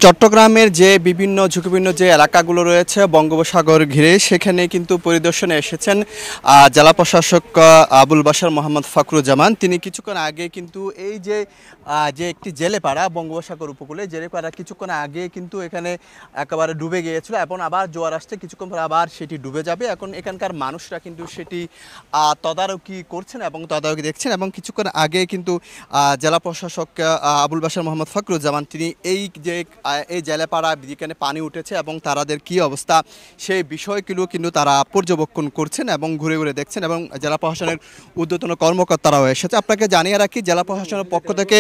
চট্টগ্রামের যে বিভিন্ন ঝুঁকিপূর্ণ যে এলাকাগুলো রয়েছে বঙ্গোপসাগর ঘিরে সেখানে কিন্তু পরিদর্শনে এসেছেন জেলা প্রশাসক আবুল বাশার মোহাম্মদ ফখরুজ্জামান। তিনি কিছুক্ষণ আগে কিন্তু এই যে যে একটি জেলেপাড়া বঙ্গোপসাগর উপকূলে জেলেপাড়া কিছুক্ষণ আগে কিন্তু এখানে একেবারে ডুবে গিয়েছিল এবং আবার জোয়ার আসছে, কিছুক্ষণ পর আবার সেটি ডুবে যাবে। এখন এখানকার মানুষরা কিন্তু সেটি তদারকি করছেন এবং তদারকি দেখছেন এবং কিছুক্ষণ আগে কিন্তু জেলা প্রশাসক আবুল বাশার মোহাম্মদ ফখরুজ্জামান তিনি এই জেলেপাড়া যেখানে পানি উঠেছে এবং তাদের কি অবস্থা সেই বিষয়গুলো কিন্তু তারা পর্যবেক্ষণ করছেন এবং ঘুরে ঘুরে দেখছেন এবং জেলা প্রশাসনের ঊর্ধ্বতন কর্মকর্তারাও এসেছে। আপনাকে জানিয়ে রাখি জেলা প্রশাসনের পক্ষ থেকে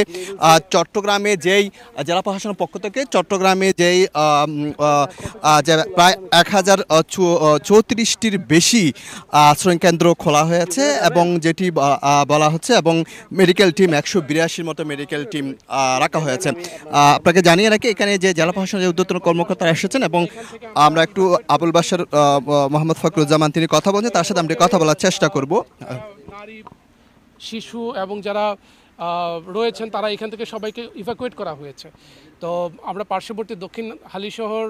চট্টগ্রামে যেই প্রায় 1034টির বেশি আশ্রয় কেন্দ্র খোলা হয়েছে এবং যেটি বলা হচ্ছে এবং মেডিকেল টিম 182 মতো মেডিকেল টিম রাখা হয়েছে। আপনাকে জানিয়ে রাখি এখানে যে জেলা প্রশাসনের ঊর্ধ্বতন কর্মকর্তারা এসেছেন এবং আমরা একটু আবুল বাশার মোহাম্মদ ফখরুজ্জামান তিনি কথা বলছেন, তার সাথে আমরা কথা বলার চেষ্টা করব। নারী, শিশু এবং যারা রয়েছেন তারা এখান থেকে সবাইকে ইভাকুয়েট করা হয়েছে। তো আমরা পার্শ্ববর্তী দক্ষিণ হালিশহর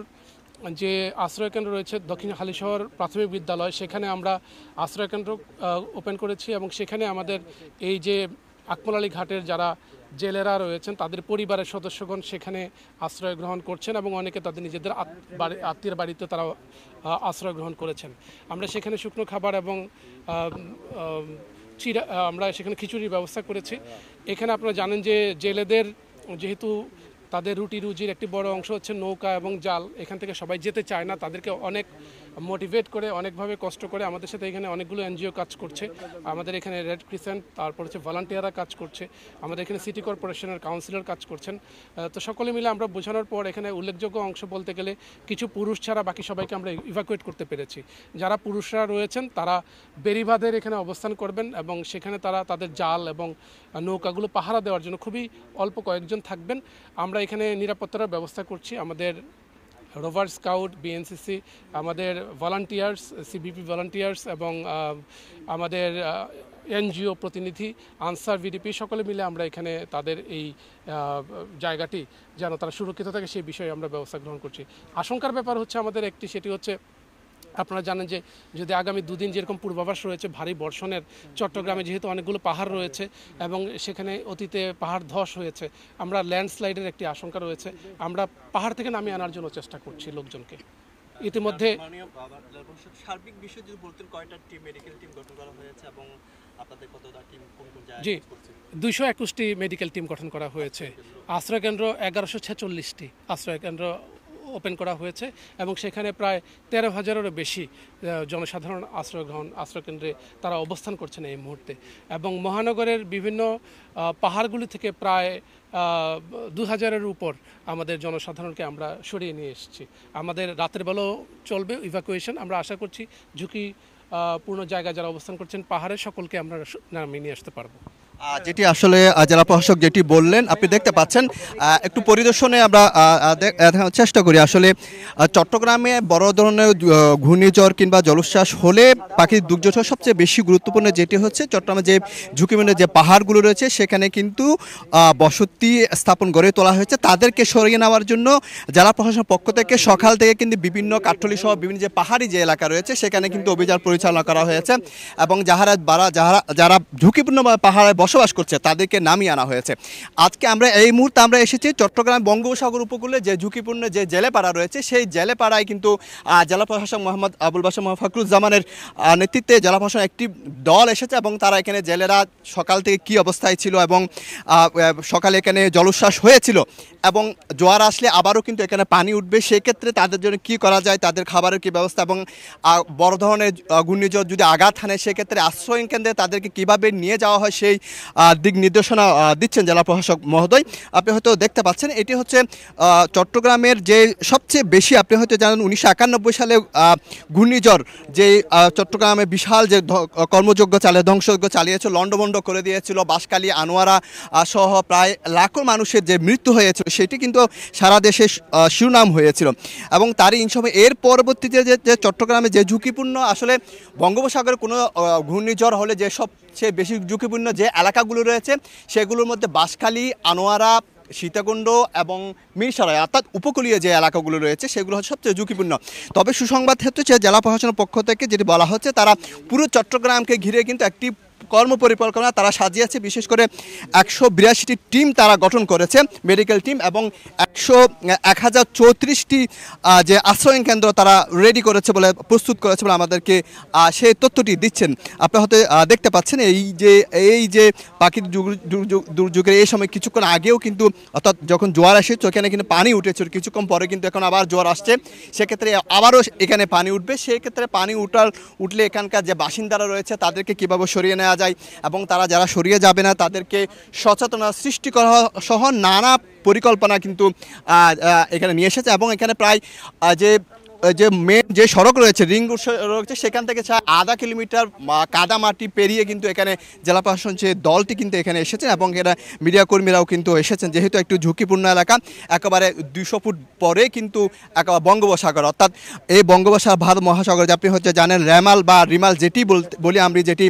যে আশ্রয়কেন্দ্র রয়েছে, দক্ষিণ হালিশহর প্রাথমিক বিদ্যালয়, সেখানে আমরা আশ্রয়কেন্দ্র ওপেন করেছি এবং সেখানে আমাদের এই যে আকমল আলী ঘাটের যারা জেলেরা রয়েছেন তাদের পরিবারের সদস্যগণ সেখানে আশ্রয় গ্রহণ করছেন এবং অনেকে তাদের নিজেদের আত্মীয়ের বাড়িতে তারা আশ্রয় গ্রহণ করেছেন। আমরা সেখানে শুকনো খাবার এবং আমরা সেখানে খিচুড়ির ব্যবস্থা করেছি। এখানে আপনারা জানেন যে জেলেদের যেহেতু তাদের রুটি রুজির একটি বড় অংশ হচ্ছে নৌকা এবং জাল, এখান থেকে সবাই যেতে চায় না, তাদেরকে অনেক মোটিভেট করে অনেকভাবে কষ্ট করে আমাদের সাথে এখানে অনেকগুলো এনজিও কাজ করছে। আমাদের এখানে রেড ক্রিসেন্ট, তারপর হচ্ছে ভলান্টিয়াররা কাজ করছে, আমাদের এখানে সিটি কর্পোরেশনের কাউন্সিলর কাজ করছেন। তো সকলে মিলে আমরা বোঝানোর পর এখানে উল্লেখযোগ্য অংশ বলতে গেলে কিছু পুরুষ ছাড়া বাকি সবাইকে আমরা ইভাকুয়েট করতে পেরেছি। যারা পুরুষরা রয়েছেন তারা বেড়িবাঁধের এখানে অবস্থান করবেন এবং সেখানে তারা তাদের জাল এবং নৌকাগুলো পাহারা দেওয়ার জন্য খুবই অল্প কয়েকজন থাকবেন। আমরা এখানে নিরাপত্তার ব্যবস্থা করছি। আমাদের রোভার স্কাউট, বিএনসিসি, আমাদের ভলান্টিয়ার্স, সিবিপি ভলান্টিয়ার্স এবং আমাদের এনজিও প্রতিনিধি, আনসার, ভিডিপি সকলে মিলে আমরা এখানে তাদের এই জায়গাটি যেন তারা সুরক্ষিত থাকে সেই বিষয়ে আমরা ব্যবস্থা গ্রহণ করছি। আশঙ্কার ব্যাপার হচ্ছে আমাদের একটি, সেটি হচ্ছে আপনারা জানেন যে যদি আগামী দুদিন যেরকম পূর্বাভাস রয়েছে ভারী বর্ষণের, চট্টগ্রামে যেহেতু অনেকগুলো পাহাড় রয়েছে এবং সেখানে অতীতে পাহাড় ধস হয়েছে, আমরা ল্যান্ডস্লাইডের একটি আশঙ্কা রয়েছে। আমরা পাহাড় থেকে নামিয়ে আনার জন্য চেষ্টা করছি লোকজনকে। ইতিমধ্যে সার্বিক বিষয় যদি বলতেন কয়টা টিম মেডিকেল টিম গঠন করা হয়েছে এবং আপনাদের কতটা টিম কোন কোন জায়গায়? জি, 221টি মেডিকেল টিম গঠন করা হয়েছে। আশ্রয়কেন্দ্র 1146টি আশ্রয়কেন্দ্র ওপেন করা হয়েছে এবং সেখানে প্রায় 13,000-এরও বেশি জনসাধারণ আশ্রয়কেন্দ্রে তারা অবস্থান করছেন এই মুহূর্তে। এবং মহানগরের বিভিন্ন পাহাড়গুলি থেকে প্রায় 2,000-এর উপর আমাদের জনসাধারণকে আমরা সরিয়ে নিয়ে এসেছি। আমাদের রাতের বেলাও চলবে ইভাকুয়েশন। আমরা আশা করছি ঝুঁকিপূর্ণ জায়গায় যারা অবস্থান করছেন পাহাড়ে সকলকে আমরা নামিয়ে নিয়ে আসতে পারবো। যেটি আসলে জেলা প্রশাসক যেটি বললেন আপনি দেখতে পাচ্ছেন, একটু পরিদর্শনে আমরা দেখার চেষ্টা করি। আসলে চট্টগ্রামে বড় ধরনের ঘূর্ণিঝড় কিংবা জলোচ্ছ্বাস হলে পাখির দুর্যোগ সবচেয়ে বেশি গুরুত্বপূর্ণ যেটি হচ্ছে চট্টগ্রামে যে ঝুঁকিপূর্ণ যে পাহাড়গুলো রয়েছে সেখানে কিন্তু বসতি স্থাপন গড়ে তোলা হয়েছে। তাদেরকে সরিয়ে নেওয়ার জন্য জেলা প্রশাসনের পক্ষ থেকে সকাল থেকে কিন্তু বিভিন্ন কাঠলি সহ বিভিন্ন যে পাহাড়ি যে এলাকা রয়েছে সেখানে কিন্তু অভিযান পরিচালনা করা হয়েছে এবং যারা ঝুঁকিপূর্ণ পাহাড়ে বসবাস করছে তাদেরকে নামিয়ে আনা হয়েছে। আজকে আমরা এই মুহূর্তে আমরা এসেছি চট্টগ্রাম বঙ্গোপসাগর উপকূলে যে ঝুঁকিপূর্ণ যে জেলেপাড়া রয়েছে সেই জেলেপাড়ায় কিন্তু জেলা প্রশাসক মোহাম্মদ আবুল বাশার মোহাম্মদ ফখরুজ্জামানের নেতৃত্বে জেলা প্রশাসন একটি দল এসেছে এবং তারা এখানে জেলেরা সকাল থেকে কি অবস্থায় ছিল এবং সকালে এখানে জলোচ্ছ্বাস হয়েছিল এবং জোয়ার আসলে আবারও কিন্তু এখানে পানি উঠবে, সেক্ষেত্রে তাদের জন্য কি করা যায়, তাদের খাবারের কি ব্যবস্থা এবং বড় ধরনের ঘূর্ণিঝড় যদি আঘাত হানে সেক্ষেত্রে আশ্রয় কেন্দ্রে তাদেরকে কীভাবে নিয়ে যাওয়া হয় সেই দিক নির্দেশনা দিচ্ছেন জেলা প্রশাসক মহোদয়। আপনি হয়তো দেখতে পাচ্ছেন এটি হচ্ছে চট্টগ্রামের যে সবচেয়ে বেশি, আপনি হয়তো জানেন 1991 সালে ঘূর্ণিঝড় যে চট্টগ্রামে বিশাল যে কর্মযজ্ঞ ধ্বংসযজ্ঞ চালিয়েছিল, লন্ডভন্ড করে দিয়েছিল, বাঁশখালী, আনোয়ারা সহ প্রায় লাখো মানুষের যে মৃত্যু হয়েছিল সেটি কিন্তু সারা দেশে শিরোনাম হয়েছিল এবং তারই সময় এর পরবর্তীতে যে চট্টগ্রামে যে ঝুঁকিপূর্ণ আসলে বঙ্গোপসাগরে কোনো ঘূর্ণিঝড় হলে যে সবচেয়ে বেশি ঝুঁকিপূর্ণ যে এলাকাগুলো রয়েছে সেগুলোর মধ্যে বাঁশখালী, আনোয়ারা, সীতাকুণ্ড এবং মিরসরাই অর্থাৎ উপকূলীয় যে এলাকাগুলো রয়েছে সেগুলো হচ্ছে সবচেয়ে ঝুঁকিপূর্ণ। তবে সুসংবাদ হচ্ছে জেলা প্রশাসনের পক্ষ থেকে যেটি বলা হচ্ছে, তারা পুরো চট্টগ্রামকে ঘিরে কিন্তু একটি কর্ম পরিকল্পনা তারা সাজিয়েছে। বিশেষ করে 182টি টিম তারা গঠন করেছে, মেডিকেল টিম, এবং 1034টি যে আশ্রয়ণ কেন্দ্র তারা রেডি করেছে বলে, প্রস্তুত করেছে বলে আমাদেরকে সেই তথ্যটি দিচ্ছেন। আপনারা হয়তো দেখতে পাচ্ছেন এই যে প্রাকৃতিক দুর্যোগের এই সময় কিছুক্ষণ আগেও কিন্তু, অর্থাৎ যখন জোয়ার আসে সেখানে কিন্তু পানি উঠেছিল, কিছুক্ষণ পরে কিন্তু এখন আবার জোয়ার আসছে, সেক্ষেত্রে আবারও এখানে পানি উঠবে। সেক্ষেত্রে পানি উঠলে এখানকার যে বাসিন্দারা রয়েছে তাদেরকে কীভাবে সরিয়ে নেওয়া যায় এবং তারা যারা সরিয়ে যাবে না তাদেরকে সচেতনতা সৃষ্টি করা সহ নানা পরিকল্পনা কিন্তু এখানে নিয়ে এসেছে। এবং এখানে প্রায় যে মেন যে সড়ক রয়েছে, রিং রোড রয়েছে, সেখান থেকে আধা কিলোমিটার কাদা মাটি পেরিয়ে কিন্তু এখানে জেলা প্রশাসন যে দলটি কিন্তু এখানে এসেছেন এবং এরা মিডিয়া কর্মীরাও কিন্তু এসেছেন। যেহেতু একটু ঝুঁকিপূর্ণ এলাকা, একেবারে 200 ফুট পরে কিন্তু একেবারে বঙ্গোপসাগর, অর্থাৎ এই বঙ্গোপসাগর ভারত মহাসাগর, যে আপনি হচ্ছে জানেন রেমাল বা রিমাল যেটি বলি আমরা, যেটি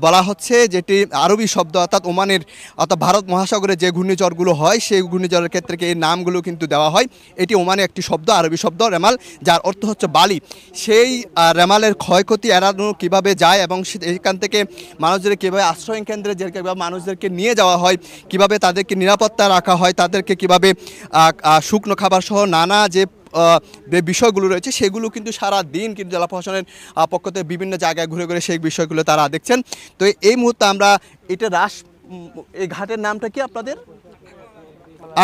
বলা হচ্ছে, যেটি আরবি শব্দ, অর্থাৎ ওমানের অর্থাৎ ভারত মহাসাগরে যে ঘূর্ণিঝড়গুলো হয় সেই ঘূর্ণিঝড়ের ক্ষেত্রে এই নামগুলো কিন্তু দেওয়া হয়। এটি ওমানে একটি শব্দ, আরবি শব্দ রেমাল, যার অর্থ হচ্ছে বালি। সেই রেমালের ক্ষয়ক্ষতি এড়ানো কীভাবে যায় এবং এখান থেকে মানুষদের কীভাবে আশ্রয় কেন্দ্রে যেভাবে মানুষদেরকে নিয়ে যাওয়া হয়, কিভাবে তাদেরকে নিরাপত্তা রাখা হয়, তাদেরকে কিভাবে শুকনো খাবার সহ নানা যে বিষয়গুলো রয়েছে সেগুলো কিন্তু সারা দিন কিন্তু জেলা প্রশাসনের পক্ষ থেকে বিভিন্ন জায়গায় ঘুরে ঘুরে সেই বিষয়গুলো তারা দেখছেন। তো এই মুহূর্তে আমরা এটা এই ঘাটের নামটা কি আপনাদের?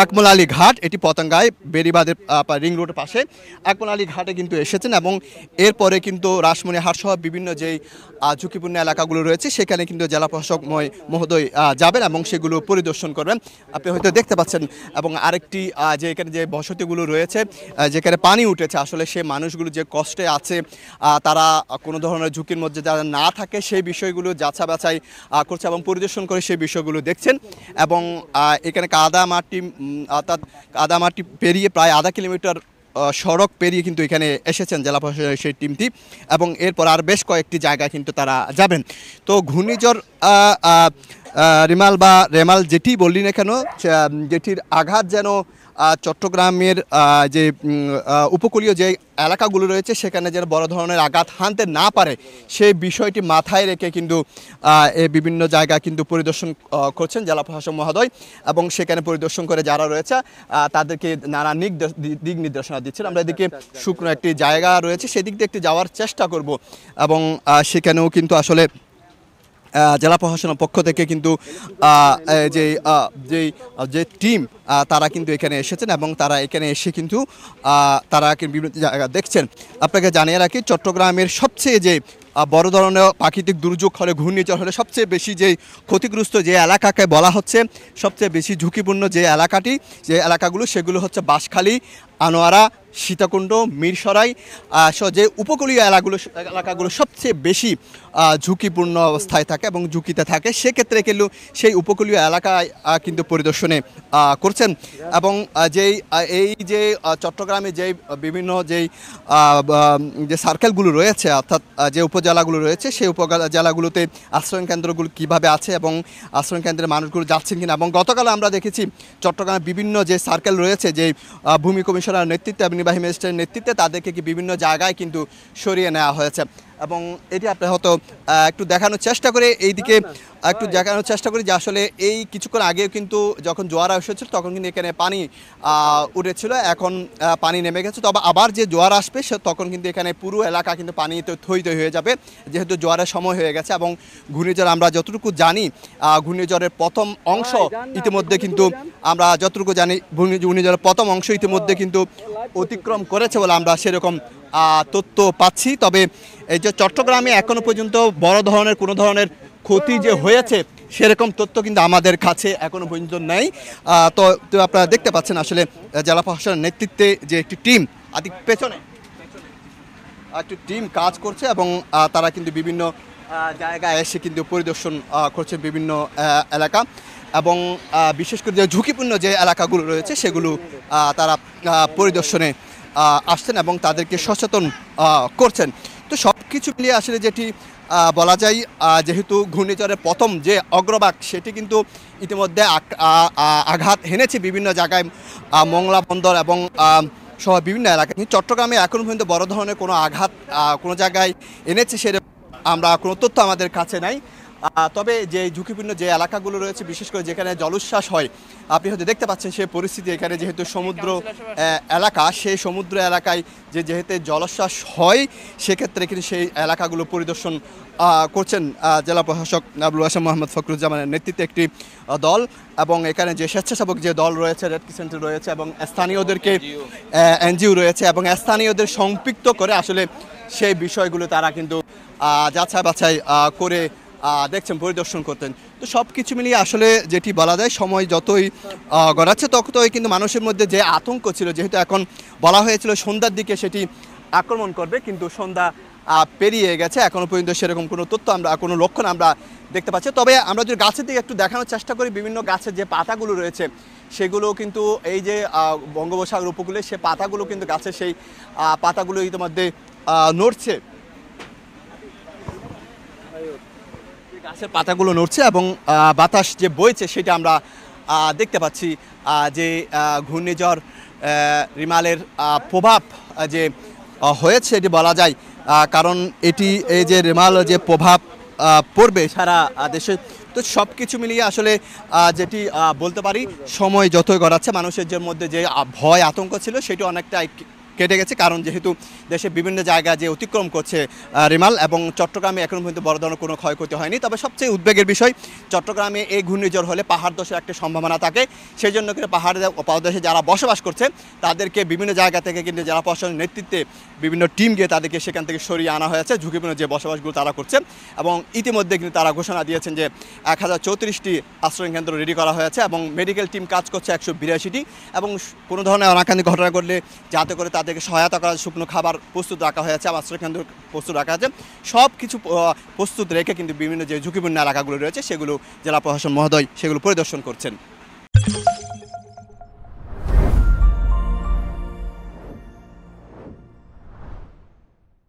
আকমল আলী ঘাট, এটি পতেঙ্গায় বেড়িবাঁধের রিং রোডের পাশে আকমল আলী ঘাটে কিন্তু এসেছেন এবং এরপরে কিন্তু রাসমণিহাট সহ বিভিন্ন যেই ঝুঁকিপূর্ণ এলাকাগুলো রয়েছে সেখানে কিন্তু জেলা প্রশাসক মহোদয় যাবেন এবং সেগুলো পরিদর্শন করবেন। আপনি হয়তো দেখতে পাচ্ছেন। এবং আরেকটি যে এখানে যে বসতিগুলো রয়েছে যেখানে পানি উঠেছে, আসলে সে মানুষগুলো যে কষ্টে আছে, তারা কোনো ধরনের ঝুঁকির মধ্যে যারা না থাকে সেই বিষয়গুলো যাচা বাছাই করছে এবং পরিদর্শন করে সেই বিষয়গুলো দেখছেন। এবং এখানে অর্থাৎ কাদামাটি পেরিয়ে প্রায় আধা কিলোমিটার সড়ক পেরিয়ে কিন্তু এখানে এসেছেন জেলা প্রশাসনের সেই টিমটি এবং এরপর আর বেশ কয়েকটি জায়গায় কিন্তু তারা যাবেন। তো ঘূর্ণিঝড় রিমাল বা রেমাল যেটি বললি না কেন, যেটির আঘাত যেন চট্টগ্রামের যে উপকূলীয় যে এলাকাগুলো রয়েছে সেখানে যেন বড় ধরনের আঘাত হানতে না পারে সেই বিষয়টি মাথায় রেখে কিন্তু এই বিভিন্ন জায়গা কিন্তু পরিদর্শন করছেন জেলা প্রশাসক মহোদয় এবং সেখানে পরিদর্শন করে যারা রয়েছে তাদেরকে নানা দিক নির্দেশনা দিচ্ছেন। আমরা এদিকে শুকনো একটি জায়গা রয়েছে সেদিক দিয়ে একটি যাওয়ার চেষ্টা করব এবং সেখানেও কিন্তু আসলে জেলা প্রশাসনের পক্ষ থেকে কিন্তু যে টিম তারা কিন্তু এখানে এসেছেন এবং তারা এখানে এসে কিন্তু তারা বিভিন্ন জায়গা দেখছেন। আপনাকে জানিয়ে রাখি, চট্টগ্রামের সবচেয়ে যে বড় ধরনের প্রাকৃতিক দুর্যোগ হলে, ঘূর্ণিঝড় হলে সবচেয়ে বেশি যে ক্ষতিগ্রস্ত যে এলাকাকে বলা হচ্ছে সবচেয়ে বেশি ঝুঁকিপূর্ণ যে এলাকাগুলো সেগুলো হচ্ছে বাঁশখালী, আনোয়ারা, সীতাকুণ্ড, মিরসরাই সহ যে উপকূলীয় এলাকাগুলো সবচেয়ে বেশি ঝুঁকিপূর্ণ অবস্থায় থাকে এবং ঝুঁকিতে থাকে। সেক্ষেত্রে কিন্তু সেই উপকূলীয় এলাকায় কিন্তু পরিদর্শনে করছেন এবং এই যে চট্টগ্রামে যে বিভিন্ন যে সার্কেলগুলো রয়েছে, অর্থাৎ যে উপজেলাগুলো রয়েছে সেই উপজেলাগুলোতে আশ্রয়ণ কেন্দ্রগুলো কীভাবে আছে এবং আশ্রয়ণ কেন্দ্রের মানুষগুলো যাচ্ছেন কিনা। এবং গতকাল আমরা দেখেছি চট্টগ্রামে বিভিন্ন যে সার্কেল রয়েছে, যে ভূমি কমিশনার নেতৃত্বে এবং নির্বাহী ম্যাজিস্ট্রেটের নেতৃত্বে তাদেরকে বিভিন্ন জায়গায় কিন্তু সরিয়ে নেওয়া হয়েছে। এবং এটি আপনি হয়তো একটু দেখানোর চেষ্টা করে যে আসলে এই কিছুক্ষণ আগেও কিন্তু যখন জোয়ার এসেছিল তখন কিন্তু এখানে পানি উঠেছিল, এখন পানি নেমে গেছে। তবে আবার যে জোয়ার আসবে তখন কিন্তু এখানে পুরো এলাকা কিন্তু পানিতে থই হয়ে যাবে, যেহেতু জোয়ারের সময় হয়ে গেছে। এবং ঘূর্ণিঝড় আমরা যতটুকু জানি, ঘূর্ণিঝড়ের প্রথম অংশ ইতিমধ্যে কিন্তু আমরা যতটুকু জানি ঘূর্ণিঝড়ের প্রথম অংশ ইতিমধ্যে কিন্তু অতিক্রম করেছে বলে আমরা সেরকম তথ্য পাচ্ছি। তবে এই যে চট্টগ্রামে এখনো পর্যন্ত বড় ধরনের কোনো ধরনের ক্ষতি যে হয়েছে সেরকম তথ্য কিন্তু আমাদের কাছে এখনো পর্যন্ত নেই। তো আপনারা দেখতে পাচ্ছেন আসলে জেলা প্রশাসনের নেতৃত্বে যে একটি টিম পেছনে একটি টিম কাজ করছে এবং তারা কিন্তু বিভিন্ন জায়গায় এসে কিন্তু পরিদর্শন করছে বিভিন্ন এলাকা এবং বিশেষ করে যে ঝুঁকিপূর্ণ যে এলাকাগুলো রয়েছে সেগুলো তারা পরিদর্শনে আসছেন এবং তাদেরকে সচেতন করছেন। তো সব কিছু মিলিয়ে আসলে যেটি বলা যায় যেহেতু ঘূর্ণিঝড়ের প্রথম যে অগ্রভাগ সেটি কিন্তু ইতিমধ্যে আঘাত হেনেছে বিভিন্ন জায়গায়, মংলা বন্দর এবং সহ বিভিন্ন এলাকায়। কিন্তু চট্টগ্রামে এখন পর্যন্ত বড় ধরনের কোনো আঘাত কোনো জায়গায় এনেছে সেরকম আমরা কোনো তথ্য আমাদের কাছে নাই। তবে যে ঝুঁকিপূর্ণ যে এলাকাগুলো রয়েছে, বিশেষ করে যেখানে জলোচ্ছ্বাস হয়, আপনি হয়তো দেখতে পাচ্ছেন সেই পরিস্থিতি। এখানে যেহেতু সমুদ্র এলাকা, সেই সমুদ্র এলাকায় যেহেতু জলোচ্ছ্বাস হয়, সেক্ষেত্রে কিন্তু সেই এলাকাগুলো পরিদর্শন করছেন জেলা প্রশাসক আবুল হাশেম মোহাম্মদ ফখরুজ্জামানের নেতৃত্বে একটি দল, এবং এখানে যে স্বেচ্ছাসেবক যে দল রয়েছে, রেড ক্রিসেন্ট রয়েছে, এবং স্থানীয়দেরকে এনজিও রয়েছে, এবং স্থানীয়দের সম্পৃক্ত করে আসলে সেই বিষয়গুলো তারা কিন্তু যাচাই বাছাই করে দেখছেন, পরিদর্শন করতেন। তো সব কিছু মিলিয়ে আসলে যেটি বলা যায়, সময় যতই গড়াচ্ছে ততই কিন্তু মানুষের মধ্যে যে আতঙ্ক ছিল, যেহেতু এখন বলা হয়েছিল সন্ধ্যার দিকে সেটি আক্রমণ করবে, কিন্তু সন্ধ্যা পেরিয়ে গেছে, এখনও পর্যন্ত সেরকম কোনো তথ্য আমরা, কোনো লক্ষণ আমরা দেখতে পাচ্ছি। তবে আমরা যদি গাছের দিকে একটু দেখানোর চেষ্টা করি, বিভিন্ন গাছের যে পাতাগুলো রয়েছে সেগুলো কিন্তু এই যে বঙ্গোপসাগর উপকূলে সে পাতাগুলো কিন্তু গাছের সেই পাতাগুলো ইতিমধ্যে নড়ছে, গাছের পাতাগুলো নড়ছে, এবং বাতাস যে বইছে সেটা আমরা দেখতে পাচ্ছি। যে ঘূর্ণিঝড় রিমালের প্রভাব যে হয়েছে এটি বলা যায়, কারণ এটি এই যে রিমাল যে প্রভাব পড়বে সারা দেশে। তো সব কিছু মিলিয়ে আসলে যেটি বলতে পারি, সময় যতই গড়াচ্ছে মানুষের যে মধ্যে যে ভয় আতঙ্ক ছিল সেটি অনেকটা কেটে গেছে, কারণ যেহেতু দেশে বিভিন্ন জায়গায় যে অতিক্রম করছে রিমাল, এবং চট্টগ্রামে এখন পর্যন্ত বড় ধরনের কোনো ক্ষয়ক্ষতি হয়নি। তবে সবচেয়ে উদ্বেগের বিষয়, চট্টগ্রামে এই ঘূর্ণিঝড় হলে পাহাড় ধসের একটা সম্ভাবনা থাকে, সেই জন্য কিন্তু পাহাড়দেশে যারা বসবাস করছে তাদেরকে বিভিন্ন জায়গা থেকে কিন্তু জেলা প্রশাসনের নেতৃত্বে বিভিন্ন টিম গিয়ে তাদেরকে সেখান থেকে সরিয়ে আনা হয়েছে, ঝুঁকিপূর্ণ যে বসবাসগুলো তারা করছে। এবং ইতিমধ্যে কিন্তু তারা ঘোষণা দিয়েছেন যে 1034টি আশ্রয় কেন্দ্র রেডি করা হয়েছে, এবং মেডিকেল টিম কাজ করছে 182টি, এবং কোনো ধরনের অনাকাঙ্ক্ষিত ঘটনা ঘটলে যাতে করে তাদেরকে সহায়তা করার শুকনো খাবার প্রস্তুত রাখা হয়েছে, আশ্রয়কেন্দ্র প্রস্তুত রাখা আছে। সব কিছু প্রস্তুত রেখে কিন্তু বিভিন্ন যে ঝুঁকিপূর্ণ এলাকাগুলো রয়েছে সেগুলো জেলা প্রশাসন মহোদয় সেগুলো পরিদর্শন করছেন।